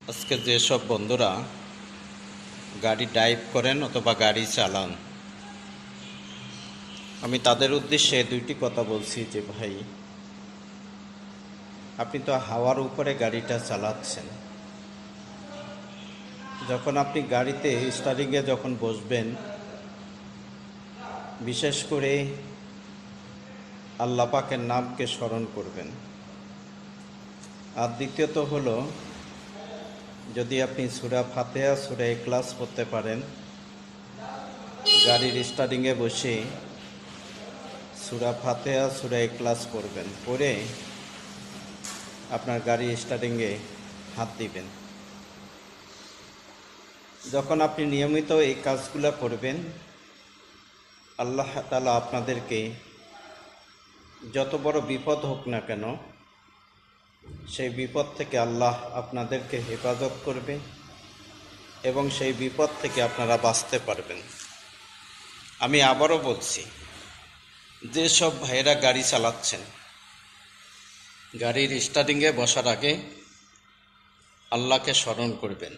আজকে যেসব বন্ধুরা গাড়ি ড্রাইভ করেন অথবা গাড়ি চালান, আমি তাদের উদ্দেশ্যে দুইটি কথা বলছি যে ভাই, আপনি তো হাওয়ার উপরে গাড়িটা চালাচ্ছেন। যখন আপনি গাড়িতে স্টারিংয়ে যখন বসবেন, বিশেষ করে আল্লাহ পাকের নামকে স্মরণ করবেন। আর দ্বিতীয়ত হলো, যদি আপনি সূরা ফাতিহা সূরা ইখলাস পড়তে পারেন, গাড়ির স্টারিংয়ে বসে সূরা ফাতিহা সূরা ইখলাস পড়বেন, পড়ে আপনার গাড়ি স্টারিংয়ে হাত দিবেন। যখন আপনি নিয়মিত এই কাজগুলো করবেন, আল্লাহ তাআলা আপনাদেরকে যত বড় বিপদ হোক না কেন, সেই বিপদ থেকে আল্লাহ আপনাদেরকে হেফাজত করবে এবং সেই বিপদ থেকে আপনারা বাঁচতে পারবেন। আমি আবারও বলছি, যেসব ভাইয়েরা গাড়ি চালাচ্ছেন, গাড়ির স্টার্টিংয়ে বসার আগে আল্লাহকে স্মরণ করবেন।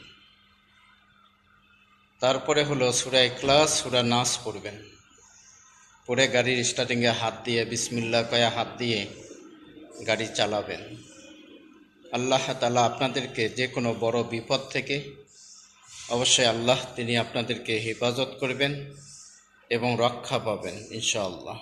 তারপরে হলো সূরা ইখলাস সূরা নাস পড়বেন, পরে গাড়ির স্টার্টিংয়ে হাত দিয়ে বিসমিল্লাহ কয়া হাত দিয়ে গাড়ি চালাবেন। আল্লাহ তাআলা আপনাদেরকে যে কোনো বড় বিপদ থেকে অবশ্যই তিনি আপনাদেরকে হেফাজত করবেন এবং রক্ষা পাবেন ইনশাআল্লাহ।